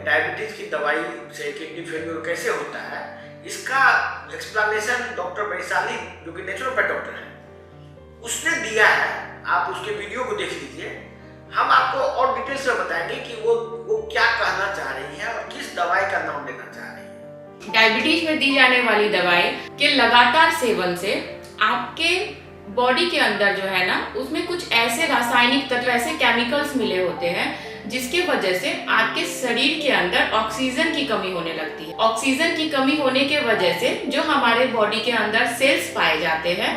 Diabetes की दवाई से किडनी फेलियर कैसे होता है, इसका एक्सप्लेनेशन डॉक्टर वैशाली जो कि नेचुरोपैथ डॉक्टर है उसने दिया है। आप उसके वीडियो को देख लीजिए। हम आपको और डिटेल्स में बताएंगे कि वो क्या कहना चाह रही है और किस दवाई का नाम लेना चाह रही है। डायबिटीज में दी जाने वाली दवाई के लगातार सेवन से आपके बॉडी के अंदर जो है ना, उसमें कुछ ऐसे रासायनिक तत्व, ऐसे केमिकल्स मिले होते हैं जिसके वजह से आपके शरीर के अंदर ऑक्सीजन की कमी होने लगती है। ऑक्सीजन की कमी होने के वजह से जो हमारे बॉडी के अंदर सेल्स पाए जाते हैं,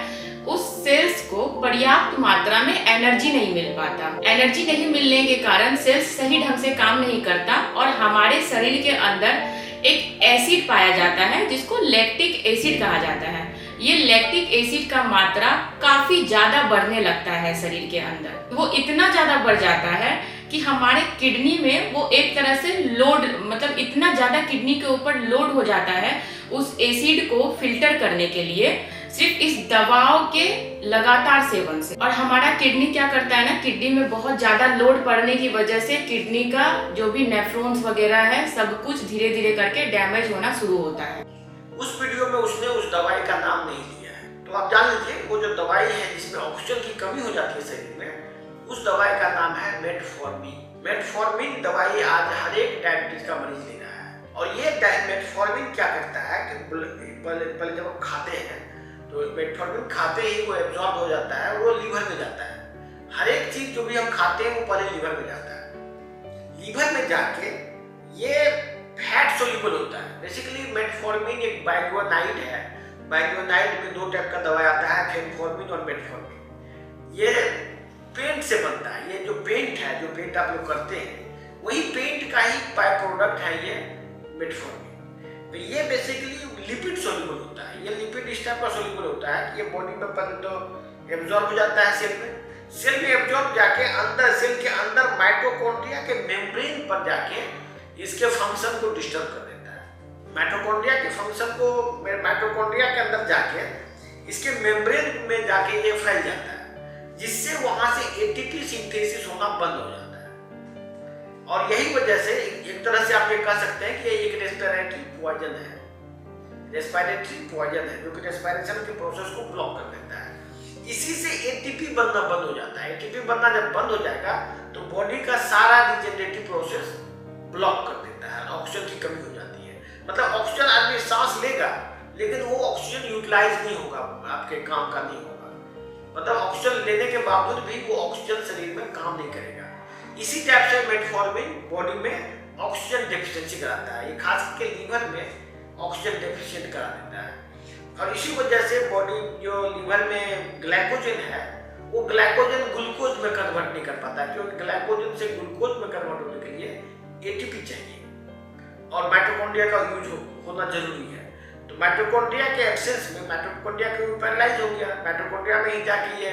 उस सेल्स को पर्याप्त मात्रा में एनर्जी नहीं मिल पाता। एनर्जी नहीं मिलने के कारण सेल्स सही ढंग से काम नहीं करता और हमारे शरीर के अंदर एक एसिड पाया जाता है जिसको लैक्टिक एसिड कहा जाता है। ये लैक्टिक एसिड का मात्रा काफी ज्यादा बढ़ने लगता है शरीर के अंदर। वो इतना ज्यादा बढ़ जाता है कि हमारे किडनी में वो एक तरह से लोड, मतलब इतना ज्यादा किडनी के ऊपर लोड हो जाता है उस एसिड को फिल्टर करने के लिए, सिर्फ इस दवाओं के लगातार सेवन से। और हमारा किडनी क्या करता है ना, किडनी में बहुत ज्यादा लोड पड़ने की वजह से किडनी का जो भी नेफ्रॉन्स वगैरह है सब कुछ धीरे धीरे करके डैमेज होना शुरू होता है। उस वीडियो में उसने उस दवाई का नाम नहीं लिया है, तो आप जान लीजिए वो जो दवाई है जिसमें ऑक्सीजन की कमी हो जाती है शरीर में, उस दवाई का नाम है मेटफॉर्मिन। मेटफॉर्मिन दवाई आज हर एक डायबिटीज का मरीज ले रहा है। और ये मेटफॉर्मिन क्या करता है कि पहले जब हम खाते हैं तो मेटफॉर्मिन खाते ही वो एब्जॉर्ब हो जाता है और वो लीवर में जाता है। हर एक चीज जो भी हम खाते हैं वो पहले लीवर में जाता है। लीवर में जाके ये फैट सोल्यूबल होता है। बेसिकली मेटफॉर्मिन एक बाइग्वानाइड है। बाइग्वानाइड में दो टाइप का दवाई आता है, फेनफॉर्मिन और मेटफॉर्मिन। ये पेंट से बनता है। ये जो पेंट है, जो पेंट आप लोग करते हैं, वही पेंट का ही बाय प्रोडक्ट है ये मेटफॉर्मिन। तो ये बेसिकली लिपिड सोल्यूबल होता है। ये लिपिड इस टाइप का सोल्यूबल होता है कि ये बॉडी में पहले तो एब्जॉर्ब हो जाता है सेल में एब्जॉर्ब जाके अंदर सेल के अंदर माइटोकॉन्ड्रिया के मेम्ब्रेन पर जाके इसके फंक्शन को डिस्टर्ब कर देता है। माइटोकॉन्ड्रिया के फंक्शन को माइटोकॉन्ड्रिया के अंदर जाके इसके मेम्ब्रेन में जाके ये फैल जाता है, जिससे वहां से एटीपी सिंथेसिस होना बंद हो जाता है। और यही वजह से एक तरह से आप ये कह सकते हैं कि ये एक रेस्पिरेटरी पॉइजन है। रेस्पिरेटरी पॉइजन है जो कि रेस्पिरेशन के प्रोसेस को ब्लॉक कर देता है। इसी से एटीपी बनना बंद हो जाता है। एटीपी बनना जब बंद हो जाएगा तो बॉडी का सारा रिजेनरेटिव प्रोसेस ब्लॉक कर देता है, ऑक्सीजन की कमी हो जाती है। मतलब ऑक्सीजन आदमी सांस लेगा लेकिन वो ऑक्सीजन यूटिलाइज नहीं होगा, आपके काम का नहीं होगा। मतलब ऑक्सीजन लेने के बावजूद भी वो ऑक्सीजन शरीर में काम नहीं करेगा। इसी टाइप से मेटफॉर्मिन बॉडी में ऑक्सीजन डेफिशिएंसी कराता है। ये खास करके लीवर में ऑक्सीजन डेफिशिएंट करा देता है। और इसी वजह से बॉडी जो लीवर में ग्लाइकोजन है वो ग्लाइकोजन ग्लूकोज में कन्वर्ट नहीं कर पाता, क्योंकि ग्लाइकोजन से ग्लूकोज में कन्वर्ट होने के लिए एटीपी चाहिए और माइटोकॉन्ड्रिया का यूज होना जरूरी है। तो माइटोकॉन्ड्रिया के एब्सेंस में माइटोकॉन्ड्रिया क्यों पैरालाइज हो गया, माइटोकॉन्ड्रिया में ही जाके ये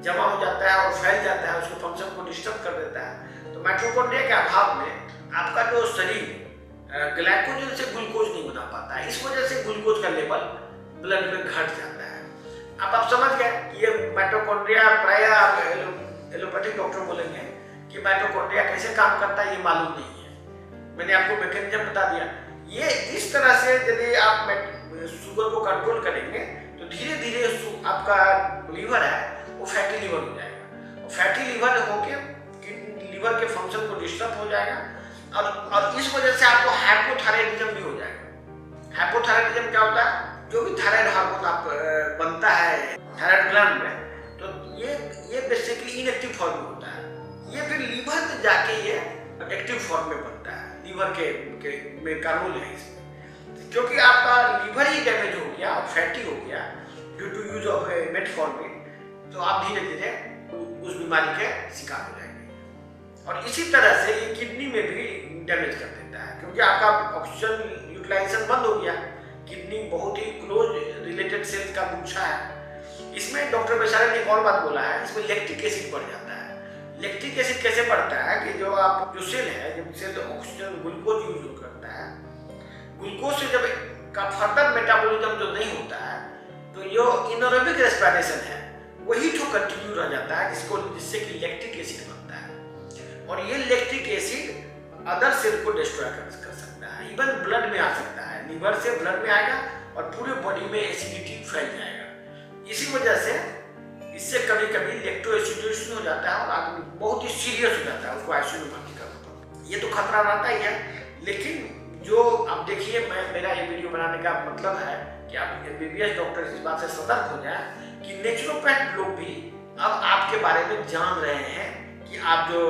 जमा हो जाता है और फैल जाता है, उसके फंक्शन को डिस्टर्ब कर देता है। तो माइटोकॉन्ड्रिया के अभाव में आपका जो शरीर ग्लाइकोजन से ग्लूकोज नहीं बना पाता है। इस वजह से ग्लूकोज का लेवल ब्लड में घट जाता है। अब आप समझ गए कि ये माइटोकॉन्ड्रिया, प्राय एलोपैथिक डॉक्टर बोलेंगे कि माइटोकॉन्ड्रिया कैसे काम करता है ये मालूम नहीं है। मैंने आपको मैकेनिज्म बता दिया। ये इस तरह से यदि आप शुगर को कंट्रोल करेंगे तो धीरे धीरे आपका लीवर है वो फैटी लीवर हो जाएगा। और फैटी लीवर होके लीवर के फंक्शन को डिस्टर्ब हो जाएगा और इस वजह से आपको हाइपोथायराइडिज्म भी हो जाएगा। हाइपोथायराइडिज्म क्या होता है, जो भी थायराइड हार्मोन आप बनता है थायराइड ग्लैंड में, तो ये बेसिकली इनएक्टिव फॉर्म में होता है। ये फिर लीवर में जाके ये एक्टिव फॉर्म में बनता है। लीवर में का रोल है इसमें, क्योंकि आपका लीवर ही डैमेज हो गया और फैटी हो गया due to use of metformin, तो आप धीरे धीरे उस बीमारी के शिकार हो जाएंगे। और इसी तरह से ये किडनी में भी डैमेज कर देता है, क्योंकि आपका ऑक्सीजन यूटिलाइजेशन बंद हो गया। किडनी बहुत ही क्लोज रिलेटेड सेल्स का गुच्छा है। इसमें डॉक्टर वैशाली ने एक और बात बोला है, इसमें लैक्टिक एसिड बढ़ जाता है। लैक्टिक एसिड कैसे बढ़ता है कि जो सेल है, जब सेल ऑक्सीजन ग्लूकोज यूज करता है, ग्लूकोज से जब का फर्दर मेटाबॉलिज्म जो नहीं होता है, तो जो इनएरोबिक रेस्पिरेशन है वही तो कंटिन्यू रह जाता है, जिससे कि लैक्टिक एसिड बनता है। और ये लैक्टिक एसिड अदर सेल को डिस्ट्रॉय कर सकता है, इवन ब्लड में आ सकता है, लीवर से ब्लड में आएगा और पूरे बॉडी में एसिडिटी फैल जाएगा। इसी वजह से इससे कभी कभी इलेक्ट्रोएसिडोसिस हो जाता है और आदमी बहुत ही सीरियस हो जाता है, उसको आईसीयू में भर्ती करना पड़ता है। ये तो खतरा रहता ही है, लेकिन जो अब देखिए, मेरा ये वीडियो बनाने का मतलब है कि आप एमबीबीएस डॉक्टर इस बात से सतर्क हो जाए कि नेचुरोपैथ लोग भी अब आपके बारे में जान रहे हैं कि आप जो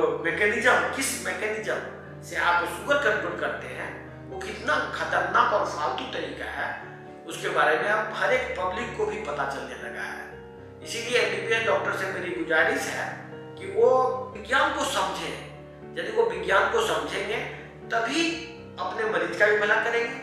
किस मैकेनिज्म से आप शुगर कंट्रोल करते हैं वो कितना खतरनाक और फालतू तरीका है, उसके बारे में अब हर एक पब्लिक को भी पता चलने लगा है। इसीलिए एमबीबीएस डॉक्टर से मेरी गुजारिश है कि वो विज्ञान को समझें। यदि वो विज्ञान को समझेंगे तभी अपने मरीज का भी भला करेंगे